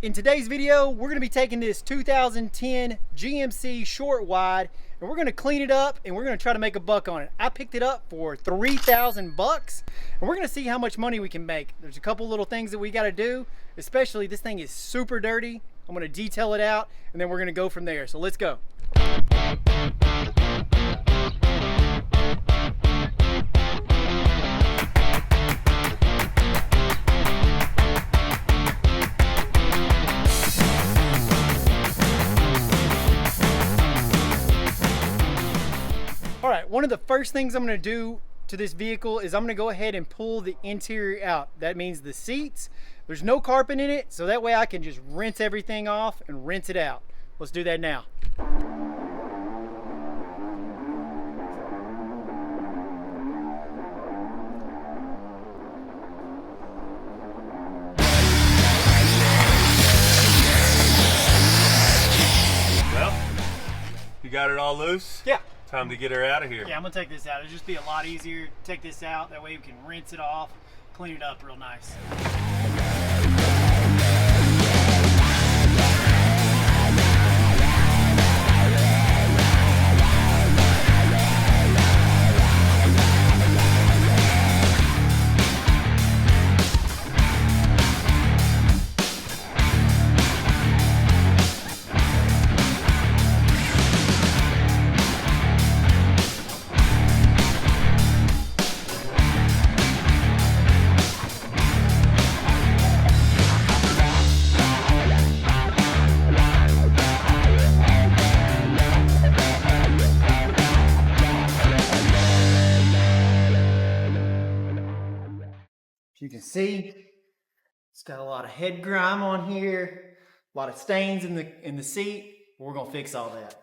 In today's video, we're gonna be taking this 2010 GMC short wide and we're gonna clean it up and we're gonna try to make a buck on it. I picked it up for 3,000 bucks and we're gonna see how much money we can make. There's a couple little things that we gotta do, especially this thing is super dirty. I'm gonna detail it out and then we're gonna go from there. So let's go. All right, one of the first things I'm gonna do to this vehicle is I'm gonna go ahead and pull the interior out. That means the seats, there's no carpet in it, so that way I can just rinse everything off and rinse it out. Let's do that now. Well, you got it all loose? Yeah. Time to get her out of here. Yeah, I'm gonna take this out. It'll just be a lot easier to take this out. That way we can rinse it off, clean it up real nice. You can see it's got a lot of head grime on here, a lot of stains in the seat. We're gonna fix all that.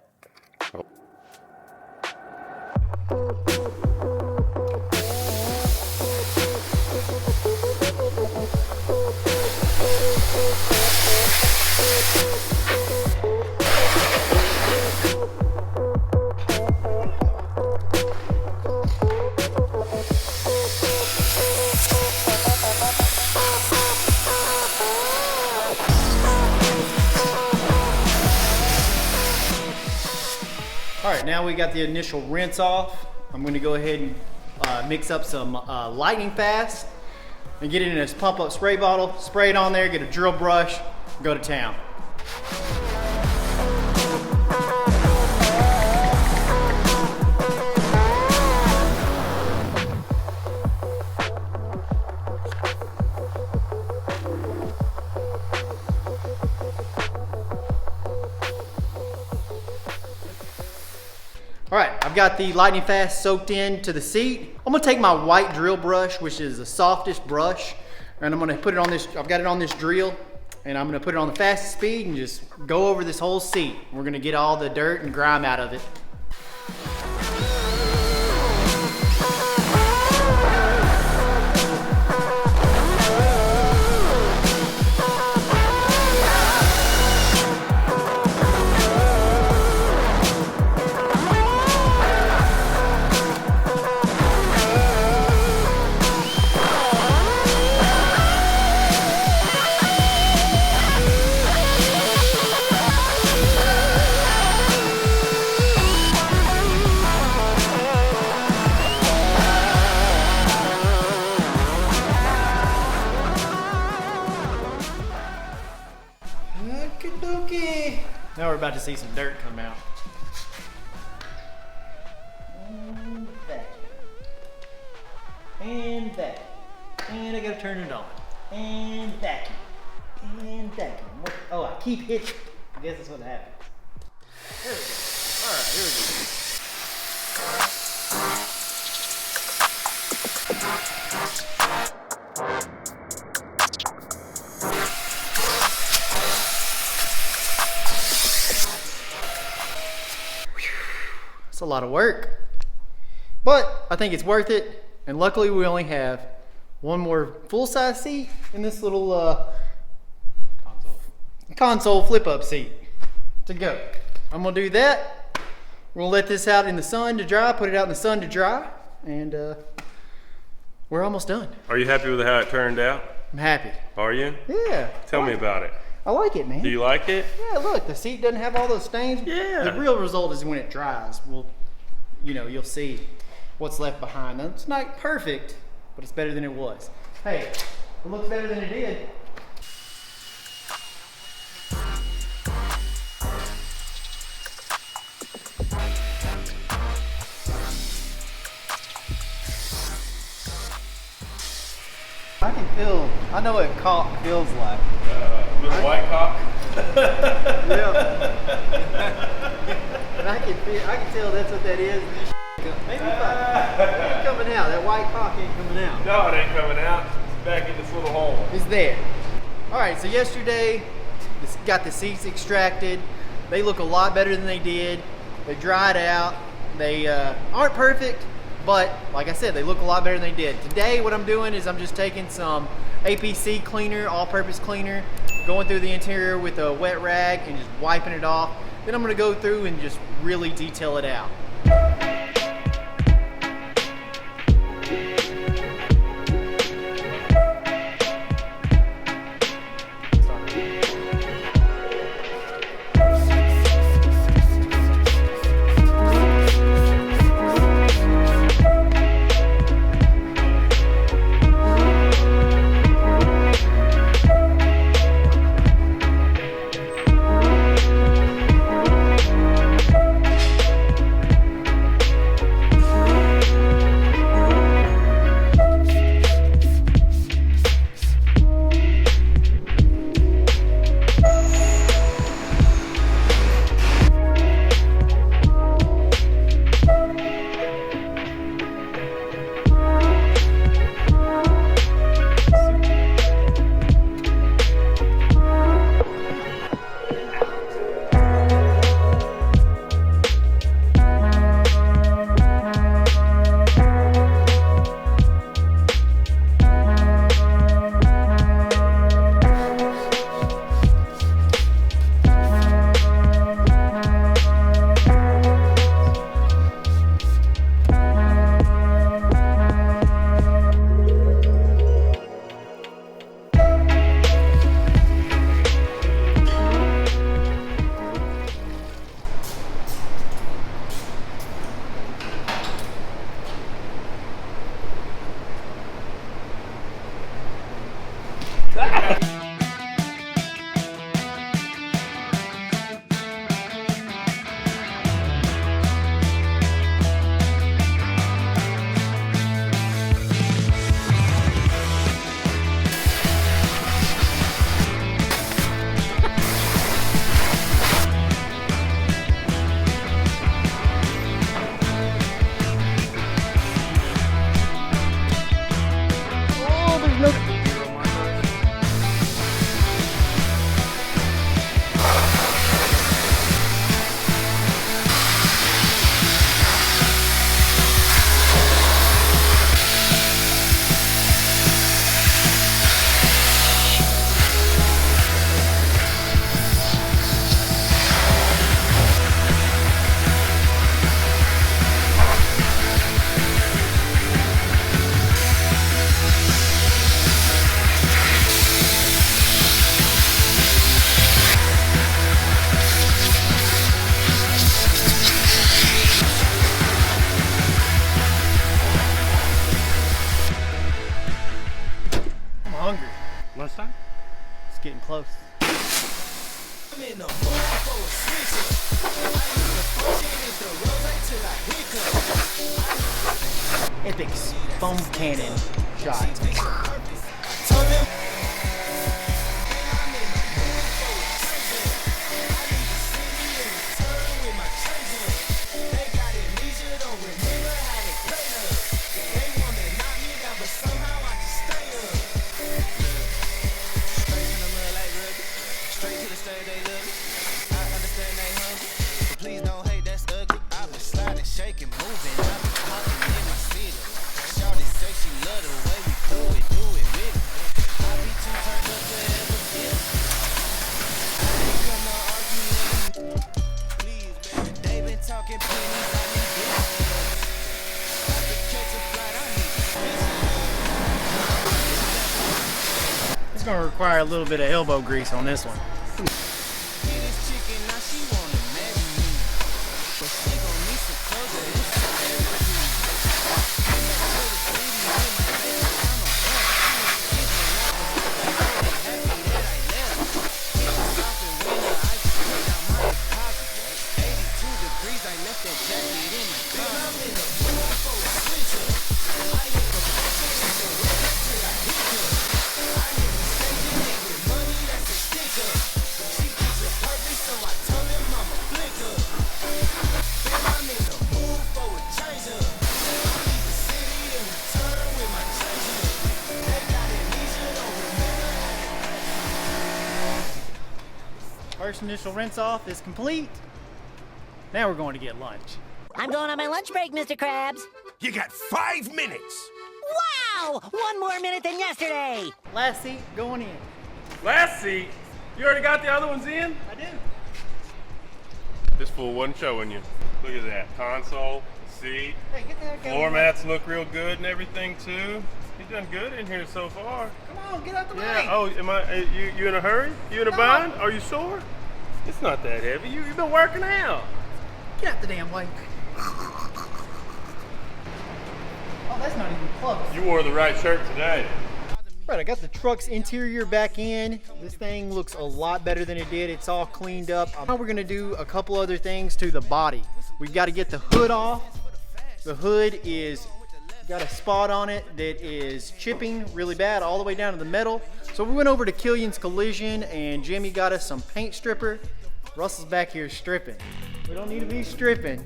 All right, now we got the initial rinse off. I'm gonna go ahead and mix up some lightning fast and get it in this pump up spray bottle, spray it on there, get a drill brush, go to town. All right, I've got the lightning fast soaked in to the seat. I'm gonna take my white drill brush, which is the softest brush, and I'm gonna put it on this, I've got it on this drill, and I'm gonna put it on the fastest speed and just go over this whole seat. We're gonna get all the dirt and grime out of it. Now we're about to see some dirt come out. And back. And back. And I gotta turn it on. And back. And back. Oh, I keep hitting. I guess that's what happened. There we go. Alright, here we go. It's a lot of work, but I think it's worth it. And luckily we only have one more full-size seat in this little console flip-up seat to go. I'm gonna do that. We're gonna let this out in the sun to dry, put it out in the sun to dry, and we're almost done. Are you happy with how it turned out? I'm happy. Are you? Yeah. Tell me about it. I like it, man. Do you like it? Yeah, look, the seat doesn't have all those stains. Yeah. The real result is when it dries. You'll see what's left behind. Now, it's not perfect, but it's better than it was. Hey, it looks better than it did. I know what caulk feels like. With a white cock? Yeah. And I can tell that's what that is. Maybe it ain't coming out. That white caulk ain't coming out. No, it ain't coming out. It's back in this little hole. It's there. All right, so yesterday, got the seats extracted. They look a lot better than they did. They dried out. They aren't perfect, but like I said, they look a lot better than they did. Today, what I'm doing is I'm just taking some APC cleaner, all-purpose cleaner, going through the interior with a wet rag and just wiping it off. Then I'm gonna go through and just really detail it out. Lunchtime? It's getting close. Epic foam cannon shot. It's gonna require a little bit of elbow grease on this one. First initial rinse off is complete. Now we're going to get lunch. I'm going on my lunch break, Mr. Krabs. You got 5 minutes. Wow! 1 more minute than yesterday. Last seat going in. Last seat? You already got the other ones in? I do. This fool wasn't showing you. Look at that. Console, seat, Hey, get the heck out floor of the mats look real good and everything too. You've done good in here so far. Come on, get out the way. Yeah. Oh, you in a hurry? You in a No. bind? Are you sore? It's not that heavy. You've been working out. Get out the damn way. Oh, that's not even close. You wore the right shirt today. Right, I got the truck's interior back in. This thing looks a lot better than it did. It's all cleaned up. Now we're gonna do a couple other things to the body. We've got to get the hood off. The hood is got a spot on it that is chipping really bad all the way down to the metal. So we went over to Killion's Collision and Jimmy got us some paint stripper. Russell's back here stripping. We don't need to be stripping,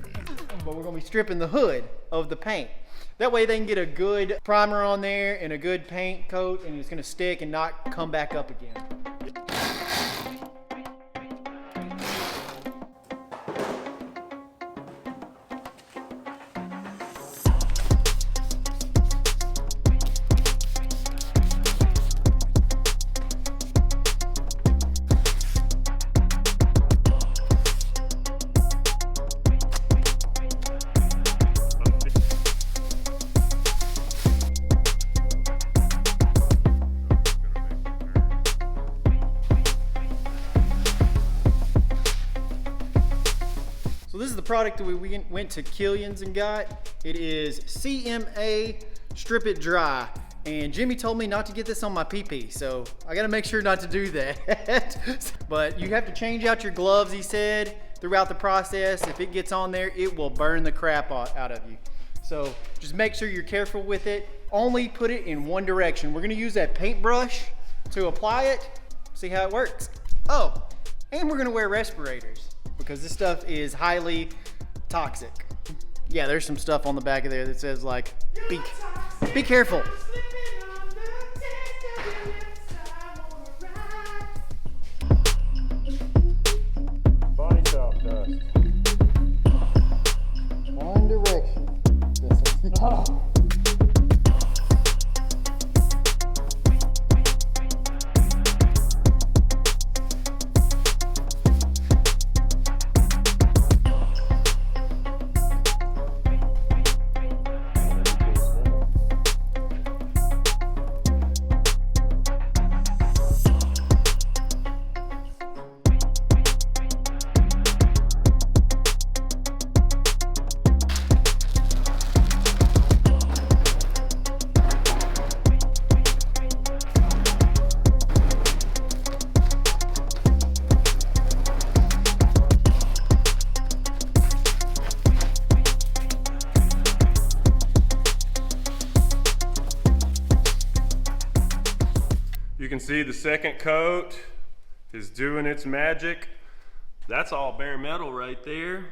but we're gonna be stripping the hood of the paint. That way they can get a good primer on there and a good paint coat, and it's gonna stick and not come back up again. This is the product that we went to Killion's and got. It is CMA Strip It Dry. And Jimmy told me not to get this on my PP, so I gotta make sure not to do that. But you have to change out your gloves, he said, throughout the process. If it gets on there, it will burn the crap out of you. So just make sure you're careful with it. Only put it in one direction. We're gonna use that paintbrush to apply it, see how it works. Oh, and we're gonna wear respirators, because this stuff is highly toxic. Yeah, there's some stuff on the back of there that says like, be careful. Body shop dust. One direction. This one. Oh. You can see the second coat is doing its magic. That's all bare metal right there.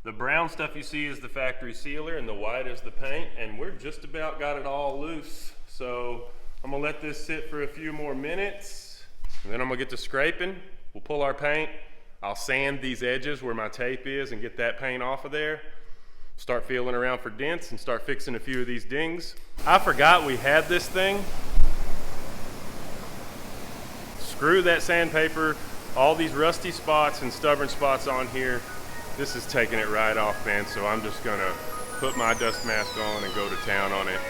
The brown stuff you see is the factory sealer and the white is the paint, and we're just about got it all loose. So I'm gonna let this sit for a few more minutes, and then I'm gonna get to scraping. We'll pull our paint. I'll sand these edges where my tape is and get that paint off of there. Start feeling around for dents and start fixing a few of these dings. I forgot we had this thing. Screw that sandpaper, all these rusty spots and stubborn spots on here. This is taking it right off, man, so I'm just gonna put my dust mask on and go to town on it.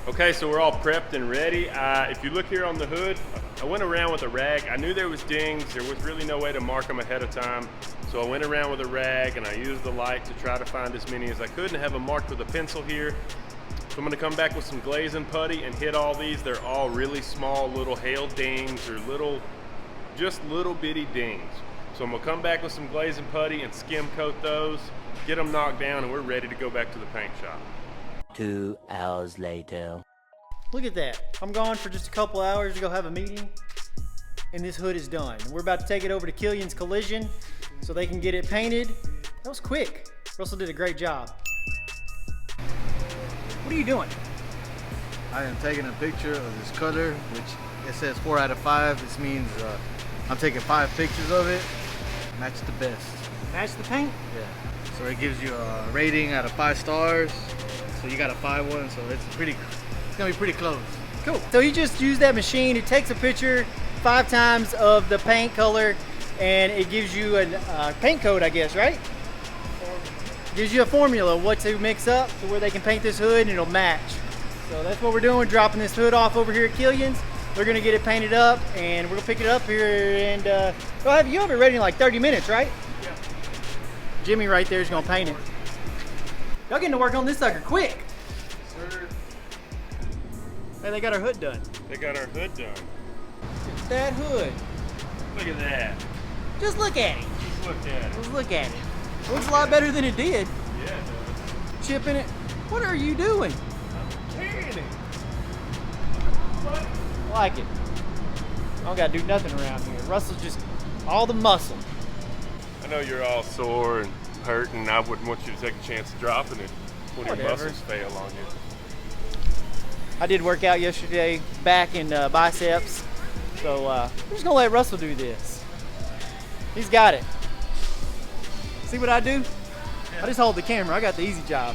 Okay, so we're all prepped and ready. If you look here on the hood, I went around with a rag. I knew there was dings. There was really no way to mark them ahead of time. So I went around with a rag and I used the light to try to find as many as I could and have them marked with a pencil here. So I'm gonna come back with some glaze and putty and hit all these. They're all really small little hail dings or just little bitty dings. So I'm gonna come back with some glaze and putty and skim coat those, get them knocked down, and we're ready to go back to the paint shop. 2 hours later. Look at that. I'm gone for just a couple hours to go have a meeting, and this hood is done. We're about to take it over to Killion's Collision so they can get it painted. That was quick. Russell did a great job. What are you doing? I am taking a picture of this color, which it says 4 out of 5. This means I'm taking 5 pictures of it. Match the best. Match the paint? Yeah. So it gives you a rating out of 5 stars. So you got a 5-1, so it's gonna be pretty close. Cool. So you just use that machine. It takes a picture 5 times of the paint color, and it gives you a paint code, I guess, right? Gives you a formula what to mix up to where they can paint this hood and it'll match. So that's what we're doing. We're dropping this hood off over here at Killion's. They're gonna get it painted up, and we're gonna pick it up here, and you have it ready in like 30 minutes, right? Yeah. Jimmy right there is gonna paint it. Y'all getting to work on this sucker quick. Sir, Hey, they got our hood done. they got our hood done. That hood. Look at that. Just look at it. Just look at it. Just look at it. Looks a lot better than it did. Yeah, it does. Chipping it. What are you doing? Carrying it. I like it. I don't gotta do nothing around here. Russell's just all the muscle. I know you're all sore and hurting. I wouldn't want you to take a chance of dropping it when your Whatever. muscles fail on you. I did work out yesterday, back and biceps. So we're just gonna let Russell do this. He's got it. See what I do? I just hold the camera. I got the easy job.